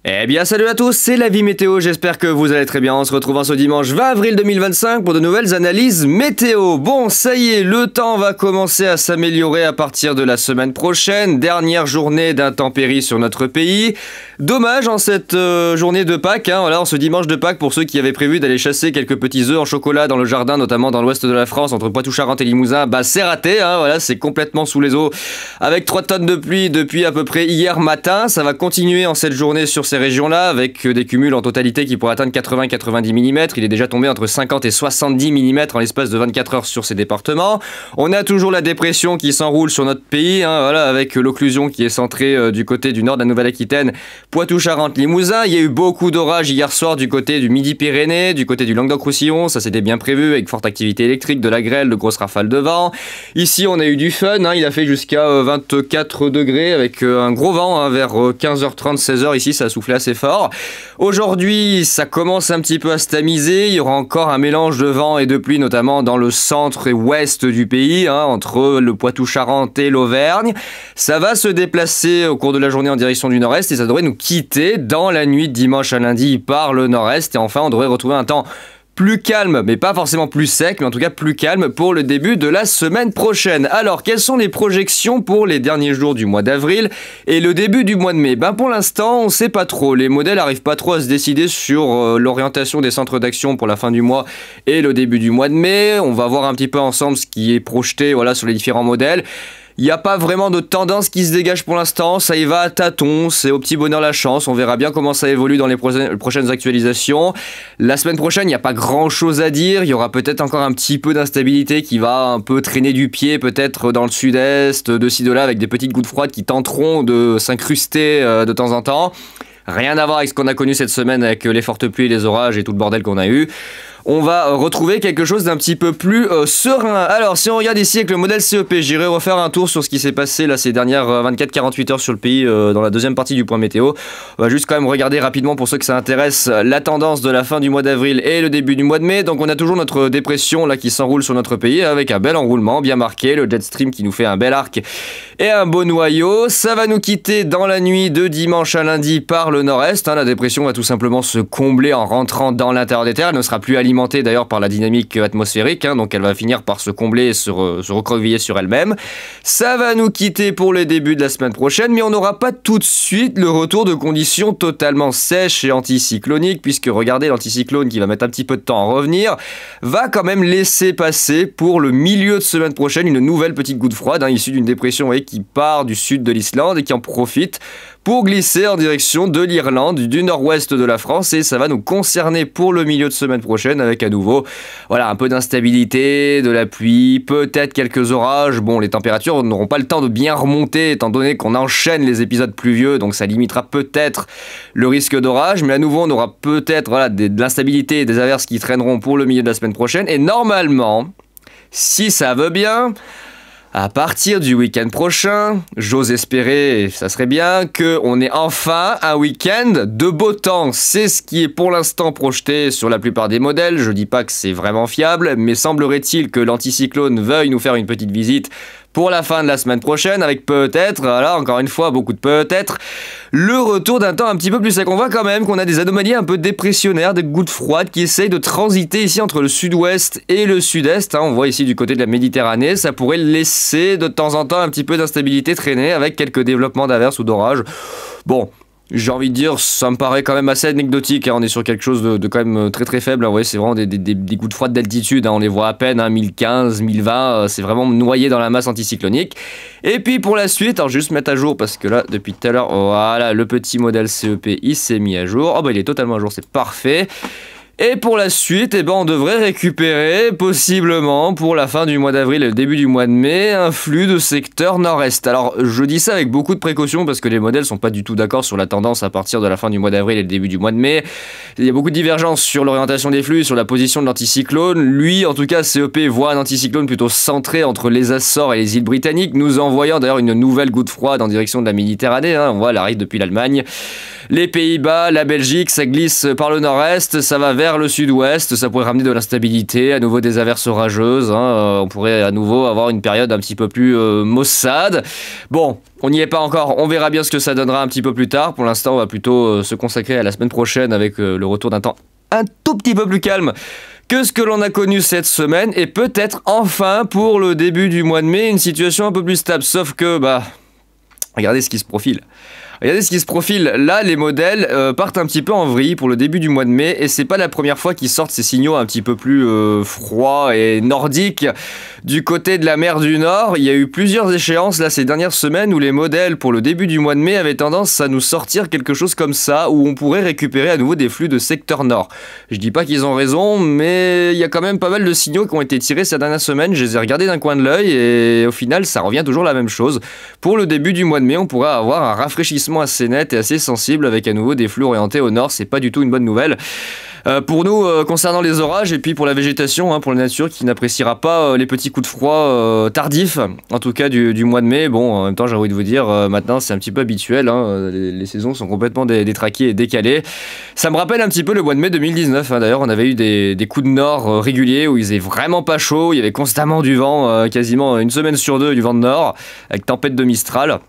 Eh bien salut à tous, c'est la vie météo, j'espère que vous allez très bien. On se retrouve ce dimanche 20 avril 2025 pour de nouvelles analyses météo. Bon, ça y est, le temps va commencer à s'améliorer à partir de la semaine prochaine. Dernière journée d'intempéries sur notre pays. Dommage en cette journée de Pâques, voilà, en ce dimanche de Pâques, pour ceux qui avaient prévu d'aller chasser quelques petits œufs en chocolat dans le jardin, notamment dans l'ouest de la France, entre Poitou-Charentes et Limousin, bah c'est raté, voilà, c'est complètement sous les eaux. Avec 3 tonnes de pluie depuis à peu près hier matin, ça va continuer en cette journée sur ces régions-là, avec des cumuls en totalité qui pourraient atteindre 80-90 mm. Il est déjà tombé entre 50 et 70 mm en l'espace de 24 heures sur ces départements. On a toujours la dépression qui s'enroule sur notre pays, voilà, avec l'occlusion qui est centrée du côté du nord de la Nouvelle-Aquitaine, Poitou-Charentes, Limousin. Il y a eu beaucoup d'orages hier soir du côté du Midi-Pyrénées, du côté du Languedoc-Roussillon. Ça c'était bien prévu, avec forte activité électrique, de la grêle, de grosses rafales de vent. Ici on a eu du fun, il a fait jusqu'à 24 degrés avec un gros vent vers 15h30, 16h. Ici ça a soufflé assez fort. Aujourd'hui, ça commence un petit peu à se tamiser. Il y aura encore un mélange de vent et de pluie, notamment dans le centre et ouest du pays, entre le Poitou-Charentes et l'Auvergne. Ça va se déplacer au cours de la journée en direction du nord-est et ça devrait nous quitter dans la nuit de dimanche à lundi par le nord-est. Et enfin, on devrait retrouver un temps plus calme, mais pas forcément plus sec, mais en tout cas plus calme pour le début de la semaine prochaine. Alors, quelles sont les projections pour les derniers jours du mois d'avril et le début du mois de mai? Pour l'instant, on ne sait pas trop. Les modèles n'arrivent pas trop à se décider sur l'orientation des centres d'action pour la fin du mois et le début du mois de mai. On va voir un petit peu ensemble ce qui est projeté, voilà, sur les différents modèles. Il n'y a pas vraiment de tendance qui se dégage pour l'instant, ça y va à tâtons, c'est au petit bonheur la chance, on verra bien comment ça évolue dans les prochaines actualisations. La semaine prochaine, il n'y a pas grand chose à dire, il y aura peut-être encore un petit peu d'instabilité qui va un peu traîner du pied, peut-être dans le sud-est, de ci de là, avec des petites gouttes froides qui tenteront de s'incruster de temps en temps. Rien à voir avec ce qu'on a connu cette semaine avec les fortes pluies, les orages et tout le bordel qu'on a eu. On va retrouver quelque chose d'un petit peu plus serein. Alors, si on regarde ici avec le modèle CEP, j'irai refaire un tour sur ce qui s'est passé là ces dernières 24-48 heures sur le pays dans la deuxième partie du point météo. On va juste quand même regarder rapidement, pour ceux que ça intéresse, la tendance de la fin du mois d'avril et le début du mois de mai. Donc, on a toujours notre dépression là qui s'enroule sur notre pays avec un bel enroulement bien marqué, le jet stream qui nous fait un bel arc et un beau noyau. Ça va nous quitter dans la nuit de dimanche à lundi par le nord-est. La dépression va tout simplement se combler en rentrant dans l'intérieur des terres. Elle ne sera plus alimentée d'ailleurs par la dynamique atmosphérique, donc elle va finir par se combler et se recroqueviller sur elle-même. Ça va nous quitter pour le début de la semaine prochaine, mais on n'aura pas tout de suite le retour de conditions totalement sèches et anticycloniques, puisque regardez, l'anticyclone qui va mettre un petit peu de temps à revenir, va quand même laisser passer pour le milieu de semaine prochaine une nouvelle petite goutte froide, issue d'une dépression qui part du sud de l'Islande et qui en profite pour glisser en direction de l'Irlande, du nord-ouest de la France, et ça va nous concerner pour le milieu de semaine prochaine avec à nouveau, voilà, un peu d'instabilité, de la pluie, peut-être quelques orages. Bon, les températures n'auront pas le temps de bien remonter étant donné qu'on enchaîne les épisodes pluvieux, donc ça limitera peut-être le risque d'orage, mais à nouveau on aura peut-être de l'instabilité et des averses qui traîneront pour le milieu de la semaine prochaine, et normalement, si ça veut bien, à partir du week-end prochain, j'ose espérer, ça serait bien, qu'on ait enfin un week-end de beau temps. C'est ce qui est pour l'instant projeté sur la plupart des modèles. Je dis pas que c'est vraiment fiable, mais semblerait-il que l'anticyclone veuille nous faire une petite visite pour la fin de la semaine prochaine, avec peut-être, voilà, encore une fois, beaucoup de peut-être, le retour d'un temps un petit peu plus sec. On voit quand même qu'on a des anomalies un peu dépressionnaires, des gouttes froides qui essayent de transiter ici entre le sud-ouest et le sud-est. On voit ici du côté de la Méditerranée, ça pourrait laisser de temps en temps un petit peu d'instabilité traîner avec quelques développements d'averses ou d'orages. Bon, j'ai envie de dire, ça me paraît quand même assez anecdotique, on est sur quelque chose de quand même très très faible. Ouais, c'est vraiment des gouttes froides d'altitude, on les voit à peine, 1015, 1020, c'est vraiment noyé dans la masse anticyclonique. Et puis pour la suite, alors juste mettre à jour, parce que là, depuis tout à l'heure, voilà, le petit modèle CEP, il s'est mis à jour. Il est totalement à jour, c'est parfait. Et pour la suite, on devrait récupérer, possiblement, pour la fin du mois d'avril et le début du mois de mai, un flux de secteur nord-est. Alors, je dis ça avec beaucoup de précautions parce que les modèles sont pas du tout d'accord sur la tendance à partir de la fin du mois d'avril et le début du mois de mai. Il y a beaucoup de divergences sur l'orientation des flux, sur la position de l'anticyclone. Lui, en tout cas, CEP voit un anticyclone plutôt centré entre les Açores et les îles britanniques, nous envoyant d'ailleurs une nouvelle goutte froide en direction de la Méditerranée. On voit, elle arrive depuis l'Allemagne. Les Pays-Bas, la Belgique, ça glisse par le nord-est, ça va vers vers le sud-ouest, ça pourrait ramener de l'instabilité, à nouveau des averses orageuses, hein, on pourrait à nouveau avoir une période un petit peu plus maussade. Bon, on n'y est pas encore, on verra bien ce que ça donnera un petit peu plus tard. Pour l'instant, on va plutôt se consacrer à la semaine prochaine avec le retour d'un temps un tout petit peu plus calme que ce que l'on a connu cette semaine, et peut-être enfin pour le début du mois de mai, une situation un peu plus stable, sauf que, regardez ce qui se profile. Regardez ce qui se profile. Là, les modèles partent un petit peu en vrille pour le début du mois de mai, et c'est pas la première fois qu'ils sortent ces signaux un petit peu plus froids et nordiques. Du côté de la mer du Nord, il y a eu plusieurs échéances là ces dernières semaines où les modèles pour le début du mois de mai avaient tendance à nous sortir quelque chose comme ça, où on pourrait récupérer à nouveau des flux de secteur nord. Je dis pas qu'ils ont raison, mais il y a quand même pas mal de signaux qui ont été tirés ces dernières semaines. Je les ai regardés d'un coin de l'œil et au final, ça revient toujours la même chose. Pour le début du mois de mai, on pourrait avoir un rafraîchissement assez net et assez sensible avec à nouveau des flux orientés au nord. C'est pas du tout une bonne nouvelle. Pour nous, concernant les orages, et puis pour la végétation, hein, pour la nature qui n'appréciera pas les petits coups de froid tardifs, en tout cas du mois de mai. Bon, en même temps, j'ai envie de vous dire, maintenant c'est un petit peu habituel, hein, les saisons sont complètement détraquées et décalées. Ça me rappelle un petit peu le mois de mai 2019, hein, d'ailleurs, on avait eu des coups de nord réguliers où il faisait vraiment pas chaud, il y avait constamment du vent, quasiment une semaine sur deux, du vent de nord, avec tempête de Mistral.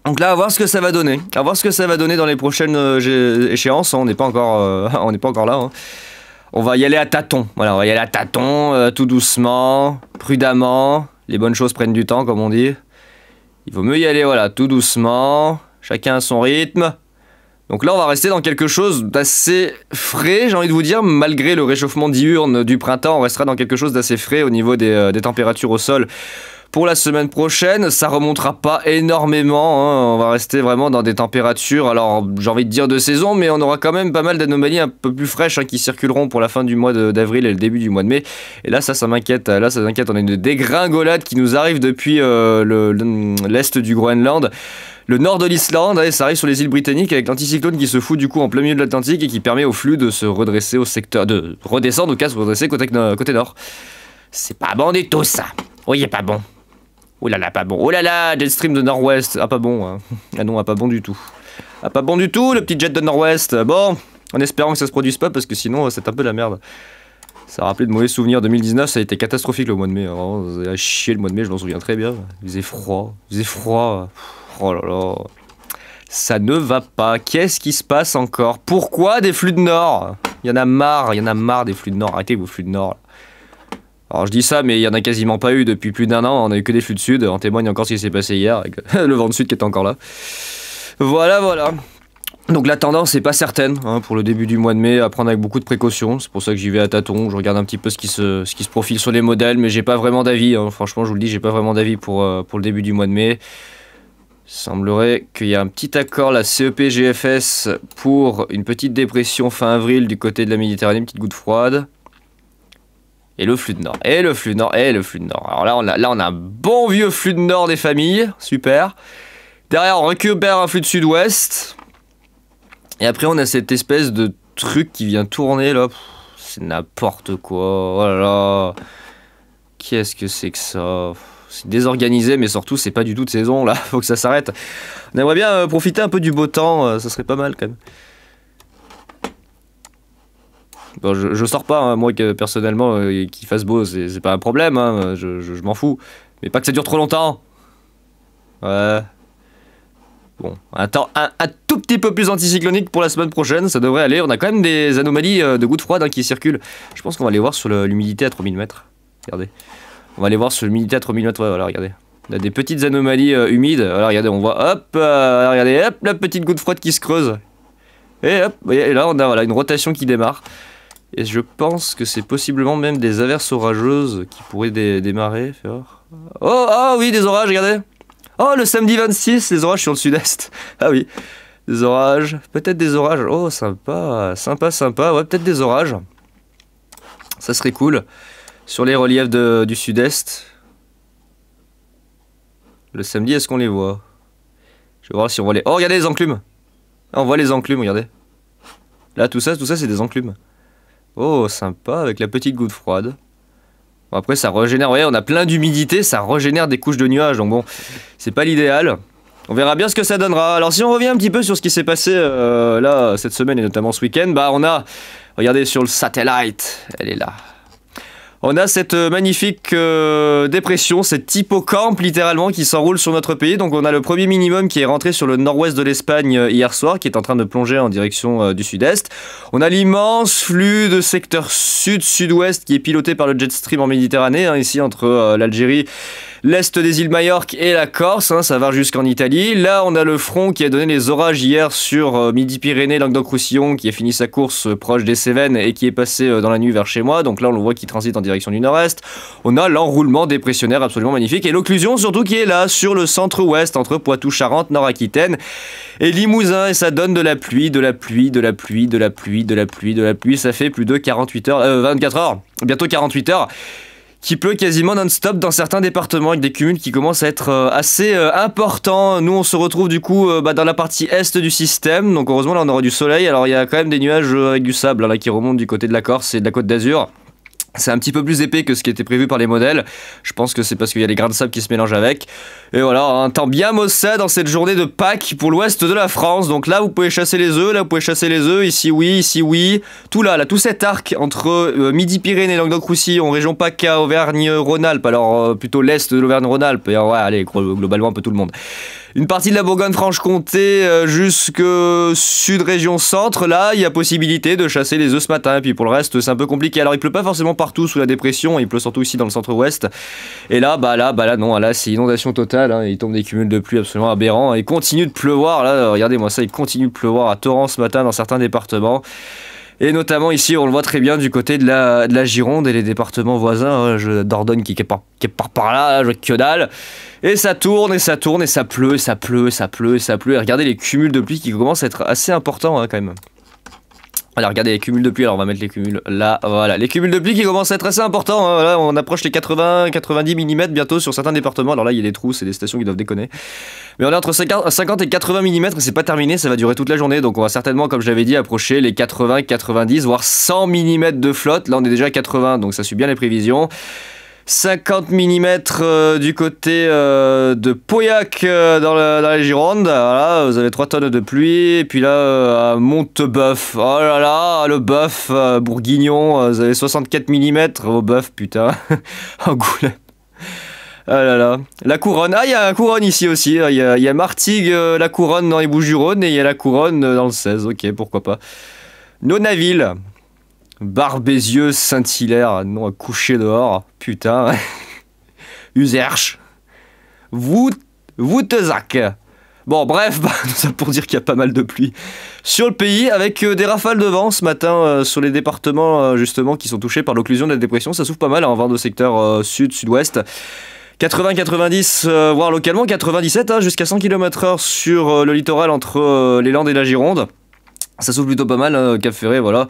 Donc là, à voir ce que ça va donner. À voir ce que ça va donner dans les prochaines échéances. On n'est pas encore là. Hein. On va y aller à tâtons. Voilà, on va y aller à tâtons, tout doucement, prudemment. Les bonnes choses prennent du temps, comme on dit. Il vaut mieux y aller, voilà, tout doucement. Chacun à son rythme. Donc là, on va rester dans quelque chose d'assez frais, j'ai envie de vous dire. Malgré le réchauffement diurne du printemps, on restera dans quelque chose d'assez frais au niveau des températures au sol. Pour la semaine prochaine, ça remontera pas énormément, hein. On va rester vraiment dans des températures, alors j'ai envie de dire de saison, mais on aura quand même pas mal d'anomalies un peu plus fraîches, hein, qui circuleront pour la fin du mois d'avril et le début du mois de mai. Et là, ça m'inquiète. Là, ça m'inquiète. On a une dégringolade qui nous arrive depuis l'est du Groenland. Le nord de l'Islande, ça arrive sur les îles britanniques avec l'anticyclone qui se fout du coup en plein milieu de l'Atlantique et qui permet au flux de se redresser au secteur, de redescendre ou se redresser côté nord. C'est pas bon du tout ça. Oui, il est pas bon. Oh là là, pas bon. Oh là là, jet stream de nord-ouest. Ah, pas bon. Hein. Ah non, pas bon du tout. Ah, pas bon du tout, le petit jet de nord-ouest. Bon, en espérant que ça se produise pas, parce que sinon, c'est un peu la merde. Ça a rappelé de mauvais souvenirs. 2019, ça a été catastrophique le mois de mai. Vraiment, ça a chier le mois de mai, je m'en souviens très bien. Il faisait froid. Oh là là. Ça ne va pas. Qu'est-ce qui se passe encore? Pourquoi des flux de nord? Il y en a marre des flux de nord. Arrêtez vos flux de nord, là. Alors je dis ça, mais il n'y en a quasiment pas eu depuis plus d'1 an, on a eu que des flux de sud, en témoigne encore ce qui s'est passé hier, avec le vent de sud qui est encore là. Voilà. Donc la tendance n'est pas certaine, hein, pour le début du mois de mai, à prendre avec beaucoup de précautions, c'est pour ça que j'y vais à tâtons, je regarde un petit peu ce qui se profile sur les modèles, mais j'ai pas vraiment d'avis, hein. Franchement je vous le dis, j'ai pas vraiment d'avis pour le début du mois de mai. Il semblerait qu'il y a un petit accord, la CEP-GFS, pour une petite dépression fin avril du côté de la Méditerranée, une petite goutte froide. Et le flux de nord, Alors là, on a un bon vieux flux de nord des familles, super. Derrière, on récupère un flux de sud-ouest. Et après, on a cette espèce de truc qui vient tourner, là. C'est n'importe quoi, oh là là. Qu'est-ce que c'est que ça? C'est désorganisé, mais surtout, c'est pas du tout de saison, là. Faut que ça s'arrête. On aimerait bien profiter un peu du beau temps, ça serait pas mal, quand même. Bon, je sors pas, hein, moi personnellement, qu'il fasse beau, c'est pas un problème, hein, je m'en fous. Mais pas que ça dure trop longtemps. Ouais. Bon, un tout petit peu plus anticyclonique pour la semaine prochaine, ça devrait aller. On a quand même des anomalies de gouttes froides, hein, qui circulent. Je pense qu'on va aller voir sur l'humidité à 3000 mètres. Regardez. On va aller voir sur l'humidité à 3000 mètres, ouais, voilà, regardez. On a des petites anomalies humides. Alors regardez, on voit, hop, regardez, hop, la petite goutte froide qui se creuse. Et hop, et là on a voilà, une rotation qui démarre. Et je pense que c'est possiblement même des averses orageuses qui pourraient démarrer. Oh oui, des orages, regardez. Oh, le samedi 26, les orages sur le sud-est. Ah oui, des orages, peut-être des orages. Oh, sympa. Ouais, peut-être des orages. Ça serait cool. Sur les reliefs du sud-est. Le samedi, est-ce qu'on les voit? Je vais voir si on voit les... Oh, regardez les enclumes. Ah, on voit les enclumes, regardez. Là, tout ça c'est des enclumes. Oh, sympa, avec la petite goutte froide. Bon, après, ça régénère, ouais, on a plein d'humidité, ça régénère des couches de nuages, donc bon, c'est pas l'idéal. On verra bien ce que ça donnera. Alors, si on revient un petit peu sur ce qui s'est passé là, cette semaine, et notamment ce week-end, bah, on a Regardez sur le satellite, elle est là. On a cette magnifique dépression, cet hippocampe littéralement qui s'enroule sur notre pays. Donc on a le premier minimum qui est rentré sur le nord-ouest de l'Espagne hier soir, qui est en train de plonger en direction du sud-est. On a l'immense flux de secteur sud-sud-ouest qui est piloté par le jet stream en Méditerranée, hein, ici entre l'Algérie, l'est des îles Majorque et la Corse, hein, ça va jusqu'en Italie. Là on a le front qui a donné les orages hier sur Midi-Pyrénées, Languedoc-Roussillon, qui a fini sa course proche des Cévennes et qui est passé dans la nuit vers chez moi. Donc là on le voit qui transite en direction du nord-est. On a l'enroulement dépressionnaire absolument magnifique et l'occlusion surtout qui est là sur le centre-ouest entre Poitou-Charentes, Nord-Aquitaine et Limousin, et ça donne de la pluie, de la pluie, de la pluie, de la pluie, de la pluie, de la pluie. Ça fait plus de 24 heures, bientôt 48 heures. Qui pleut quasiment non-stop dans certains départements avec des cumuls qui commencent à être assez importants. Nous on se retrouve du coup dans la partie est du système, donc heureusement là on aura du soleil. Alors il y a quand même des nuages avec du sable là qui remontent du côté de la Corse et de la Côte d'Azur. C'est un petit peu plus épais que ce qui était prévu par les modèles. Je pense que c'est parce qu'il y a les grains de sable qui se mélangent avec. Et voilà, un temps bien maussade dans cette journée de Pâques pour l'ouest de la France. Donc là, vous pouvez chasser les œufs, là, vous pouvez chasser les œufs. Ici, oui, ici, oui. Tout là, tout cet arc entre Midi-Pyrénées, Languedoc-Roussillon, région PACA, Auvergne-Rhône-Alpes. Alors, plutôt l'est de l'Auvergne-Rhône-Alpes. Et ouais, allez, globalement, un peu tout le monde. Une partie de la Bourgogne-Franche-Comté jusque sud région centre, là il y a possibilité de chasser les œufs ce matin, et puis pour le reste c'est un peu compliqué. Alors il pleut pas forcément partout sous la dépression, il pleut surtout ici dans le centre-ouest. Et là, non, là c'est inondation totale, hein. Il tombe des cumuls de pluie absolument aberrants, il continue de pleuvoir, là regardez-moi ça, il continue de pleuvoir à torrent ce matin dans certains départements. Et notamment ici, on le voit très bien du côté de la Gironde et les départements voisins, Dordogne qui part par là, je vois que dalle. Et ça tourne, et ça tourne, et ça pleut, et ça pleut, et ça pleut, et ça pleut. Et regardez les cumuls de pluie qui commencent à être assez importants hein, quand même. Alors regardez les cumuls de pluie, alors on va mettre les cumuls là, voilà. Les cumuls de pluie qui commencent à être assez importants, hein. Là on approche les 80-90 mm bientôt sur certains départements. Alors là il y a des trous, c'est des stations qui doivent déconner. Mais on est entre 50 et 80 mm et c'est pas terminé, ça va durer toute la journée. Donc on va certainement, comme je l'avais dit, approcher les 80, 90, voire 100 mm de flotte. Là on est déjà à 80, donc ça suit bien les prévisions. 50 mm du côté de Pauillac dans la Gironde. Voilà, vous avez 3 tonnes de pluie. Et puis là, à Monteboeuf, oh là là, le Boeuf, Bourguignon, vous avez 64 mm au Boeuf, putain. Angoulême. Ah là là. La Couronne, il y a la Couronne ici aussi. Il y a Martigues, la Couronne dans les Bouches-du-Rhône et il y a la Couronne dans le 16. Ok, pourquoi pas. Nonaville. Barbézieux, Saint-Hilaire, non à coucher dehors, putain. Userche. Woutezac. Bon, bref, tout ça pour dire qu'il y a pas mal de pluie sur le pays, avec des rafales de vent ce matin sur les départements justement qui sont touchés par l'occlusion de la dépression. Ça souffle pas mal en vent de secteur sud-sud-ouest. 80-90, voire localement 97, hein, jusqu'à 100 km/h sur le littoral entre les Landes et la Gironde. Ça souffle plutôt pas mal, Cap Ferré, voilà.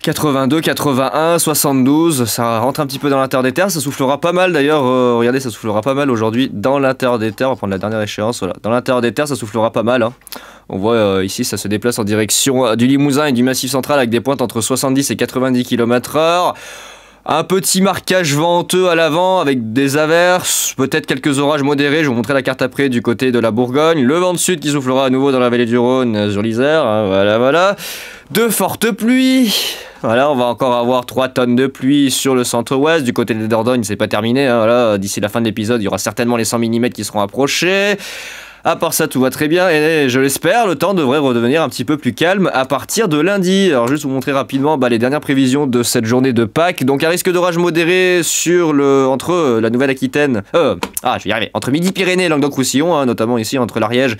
82, 81, 72, ça rentre un petit peu dans l'intérieur des terres, ça soufflera pas mal d'ailleurs, regardez ça soufflera pas mal aujourd'hui dans l'intérieur des terres, on va prendre la dernière échéance, voilà. Dans l'intérieur des terres ça soufflera pas mal, hein. On voit ici ça se déplace en direction du Limousin et du Massif Central avec des pointes entre 70 et 90 km/h. Un petit marquage venteux à l'avant avec des averses, peut-être quelques orages modérés, je vais vous montrer la carte après du côté de la Bourgogne. Le vent de sud qui soufflera à nouveau dans la vallée du Rhône sur l'Isère, hein, voilà. De fortes pluies, voilà, on va encore avoir 3 tonnes de pluie sur le centre-ouest, du côté des Dordogne c'est pas terminé, hein, voilà. D'ici la fin de l'épisode il y aura certainement les 100 mm qui seront approchés. À part ça, tout va très bien et je l'espère, le temps devrait redevenir un petit peu plus calme à partir de lundi. Alors juste vous montrer rapidement les dernières prévisions de cette journée de Pâques. Donc un risque d'orage modéré sur entre la Nouvelle-Aquitaine, je vais y arriver, entre Midi-Pyrénées et Languedoc-Roussillon, hein, notamment ici entre l'Ariège,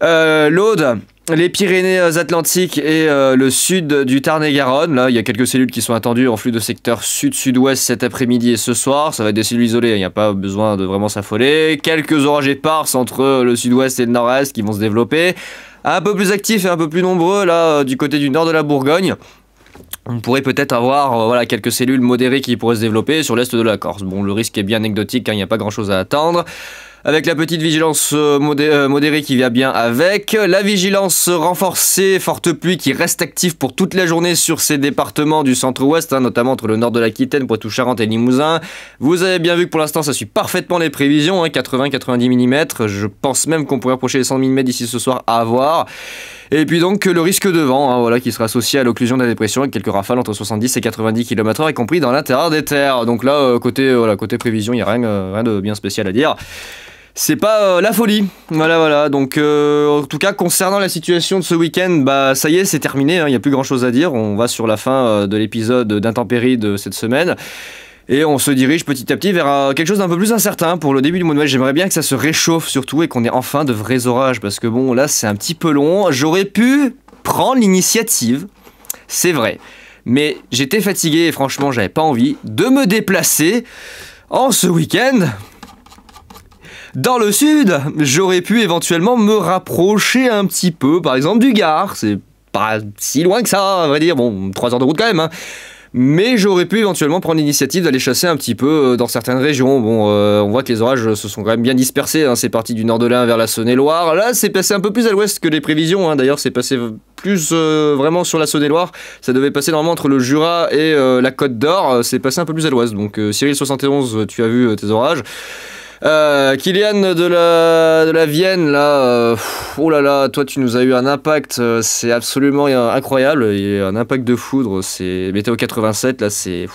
l'Aude, les Pyrénées-Atlantiques et le sud du Tarn-et-Garonne. Là, il y a quelques cellules qui sont attendues en flux de secteur sud-sud-ouest cet après-midi et ce soir. Ça va être des cellules isolées, il n'y a pas besoin de vraiment s'affoler. Quelques orages éparses entre le sud-ouest et le nord-est qui vont se développer. Un peu plus actifs et un peu plus nombreux, là, du côté du nord de la Bourgogne. On pourrait peut-être avoir quelques cellules modérées qui pourraient se développer sur l'est de la Corse. Bon, le risque est bien anecdotique, hein, il n'y a pas grand-chose à attendre. avec la petite vigilance modérée qui vient bien avec, la vigilance renforcée, forte pluie qui reste active pour toute la journée sur ces départements du centre-ouest, notamment entre le nord de l'Aquitaine, Poitou-Charentes et Limousin. Vous avez bien vu que pour l'instant ça suit parfaitement les prévisions, 80-90 mm, je pense même qu'on pourrait approcher les 100 mm d'ici ce soir à voir. Et puis donc le risque de vent, voilà, qui sera associé à l'occlusion de la dépression avec quelques rafales entre 70 et 90 km/h, y compris dans l'intérieur des terres. Donc là, côté prévision, il n'y a rien de bien spécial à dire. C'est pas la folie, voilà. Donc en tout cas concernant la situation de ce week-end, ça y est, c'est terminé, il n'y a plus grand chose à dire. On va sur la fin de l'épisode d'intempéries de cette semaine. Et on se dirige petit à petit vers quelque chose d'un peu plus incertain pour le début du mois de mai. J'aimerais bien que ça se réchauffe surtout et qu'on ait enfin de vrais orages. Parce que bon, là, c'est un petit peu long. J'aurais pu prendre l'initiative, c'est vrai. Mais j'étais fatigué et franchement, j'avais pas envie de me déplacer en ce week-end dans le sud. J'aurais pu éventuellement me rapprocher un petit peu, par exemple, du Gard. C'est pas si loin que ça, à vrai dire. Bon, 3 heures de route quand même, Mais j'aurais pu éventuellement prendre l'initiative d'aller chasser un petit peu dans certaines régions. Bon, on voit que les orages se sont quand même bien dispersés. C'est parti du nord de l'Ain vers la Saône-et-Loire. Là, c'est passé un peu plus à l'ouest que les prévisions. D'ailleurs, c'est passé plus vraiment sur la Saône-et-Loire. Ça devait passer normalement entre le Jura et la Côte d'Or. C'est passé un peu plus à l'ouest. Donc, Cyril71, tu as vu tes orages. Kylian de la Vienne, là, oh là là, toi tu nous as eu un impact, c'est absolument incroyable, et un impact de foudre, c'est Météo 87, là c'est,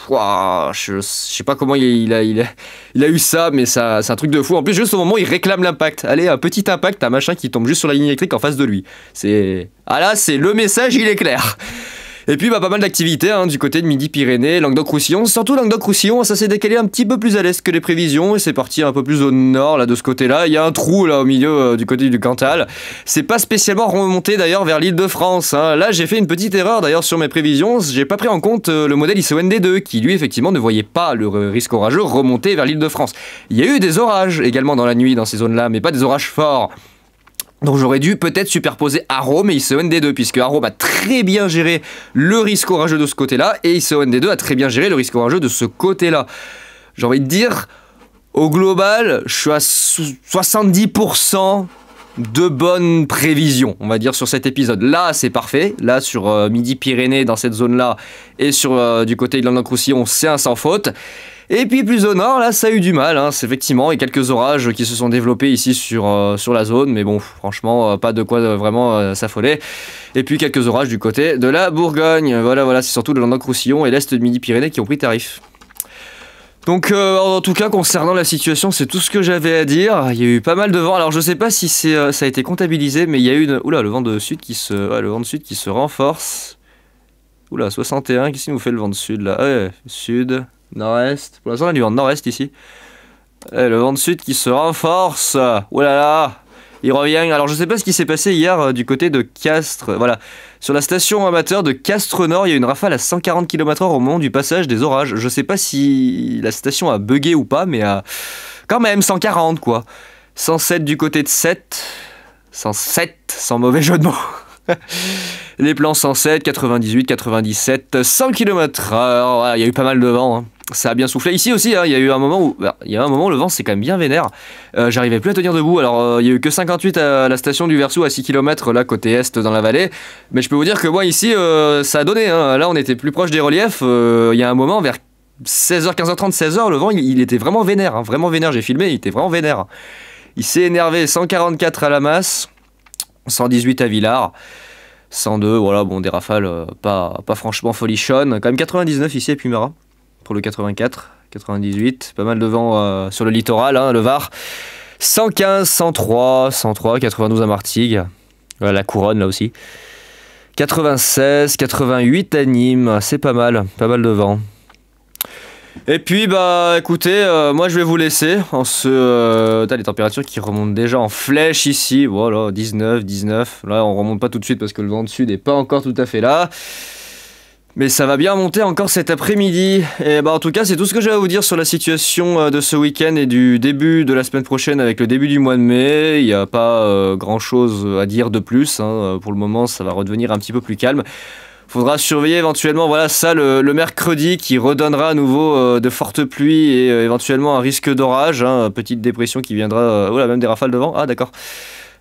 je sais pas comment il a eu ça, mais ça, c'est un truc de fou. En plus, juste au moment où il réclame l'impact, allez, un petit impact, un machin qui tombe juste sur la ligne électrique en face de lui. Là, c'est le message, il est clair. Et puis pas mal d'activités du côté de Midi-Pyrénées, Languedoc-Roussillon. Surtout Languedoc-Roussillon, ça s'est décalé un petit peu plus à l'est que les prévisions et c'est parti un peu plus au nord là de ce côté-là. Il y a un trou là au milieu du côté du Cantal. C'est pas spécialement remonté d'ailleurs vers l'Île-de-France. Là j'ai fait une petite erreur d'ailleurs sur mes prévisions. J'ai pas pris en compte le modèle ICOND2 qui lui effectivement ne voyait pas le risque orageux remonter vers l'Île-de-France. Il y a eu des orages également dans la nuit dans ces zones-là, mais pas des orages forts. Donc j'aurais dû peut-être superposer Arome et ICOND2, puisque Arome a très bien géré le risque orageux de ce côté-là, et ICOND2 a très bien géré le risque orageux de ce côté-là. J'ai envie de dire, au global, je suis à 70% de bonnes prévisions, on va dire, sur cet épisode. Là, c'est parfait. Là, sur Midi-Pyrénées, dans cette zone-là, et sur du côté de Languedoc-Roussillon, c'est un sans faute. Et puis plus au nord, là, ça a eu du mal, c'est effectivement, et quelques orages qui se sont développés ici sur la zone, mais bon, franchement, pas de quoi vraiment s'affoler. Et puis quelques orages du côté de la Bourgogne, voilà, c'est surtout le Languedoc-Roussillon et l'est de Midi-Pyrénées qui ont pris tarif. Donc en tout cas, concernant la situation, c'est tout ce que j'avais à dire. Il y a eu pas mal de vent, alors je sais pas si ça a été comptabilisé, mais il y a eu le vent de sud qui se renforce. 61, qu'est-ce qui nous fait le vent de sud là? Sud... Nord-est, pour l'instant on a du vent de nord-est ici. Le vent de sud qui se renforce. Oh là là, il revient. Alors je sais pas ce qui s'est passé hier du côté de Castres. Voilà, sur la station amateur de Castres Nord, il y a une rafale à 140 km/h au moment du passage des orages. Je sais pas si la station a bugué ou pas, mais quand même 140 quoi. 107 du côté de 7. 107, sans mauvais jeu de mots. Les plans 107, 98, 97, 100 km/h. Voilà, il y a eu pas mal de vent. Ça a bien soufflé. Ici aussi, il y a eu un moment où le vent c'est quand même bien vénère. J'arrivais plus à tenir debout. Alors, il y a eu que 58 à la station du Versou à 6 km là côté est dans la vallée. Mais je peux vous dire que moi ici, ça a donné. Là, on était plus proche des reliefs. Il y a un moment vers 16h, 15h30, 16h, le vent il était vraiment vénère. Vraiment vénère. J'ai filmé, il était vraiment vénère. Il s'est énervé. 144 à la masse, 118 à Villars. 102, voilà, bon, des rafales pas franchement folichonnes. Quand même 99 ici à Puymera, pour le 84, 98, pas mal de vent sur le littoral, le Var. 115, 103, 92 à Martigues, la Couronne là aussi. 96, 88 à Nîmes, c'est pas mal de vent. Et puis écoutez, moi je vais vous laisser en t'as les températures qui remontent déjà en flèche ici, voilà, 19, là on remonte pas tout de suite parce que le vent de sud est pas encore tout à fait là, mais ça va bien monter encore cet après-midi. Et en tout cas c'est tout ce que j'ai à vous dire sur la situation de ce week-end et du début de la semaine prochaine avec le début du mois de mai. Il n'y a pas grand chose à dire de plus, pour le moment ça va redevenir un petit peu plus calme. Faudra surveiller éventuellement, voilà ça, le mercredi qui redonnera à nouveau de fortes pluies et éventuellement un risque d'orage, hein, petite dépression qui viendra, voilà, même des rafales de vent, ah d'accord.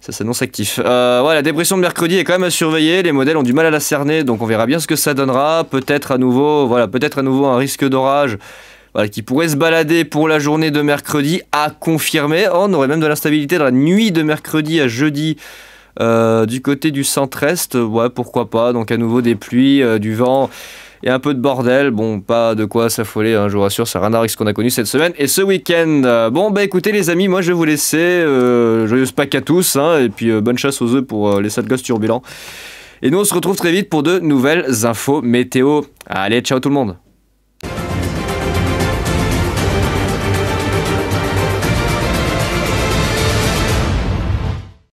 Ça s'annonce actif. Ouais, la dépression de mercredi est quand même à surveiller. Les modèles ont du mal à la cerner, donc on verra bien ce que ça donnera. Peut-être à nouveau, voilà, peut-être à nouveau un risque d'orage, voilà, qui pourrait se balader pour la journée de mercredi à confirmer. Oh, on aurait même de l'instabilité dans la nuit de mercredi à jeudi du côté du centre-est. Ouais, pourquoi pas. Donc à nouveau des pluies, du vent. Et un peu de bordel, bon, pas de quoi s'affoler, hein, je vous rassure, ça n'a rien à voir avec ce qu'on a connu cette semaine et ce week-end. Bon, bah écoutez les amis, moi je vais vous laisser, joyeuse Pâques à tous, hein, et puis bonne chasse aux œufs pour les sales gosses turbulents. Et nous on se retrouve très vite pour de nouvelles infos météo. Allez, ciao tout le monde.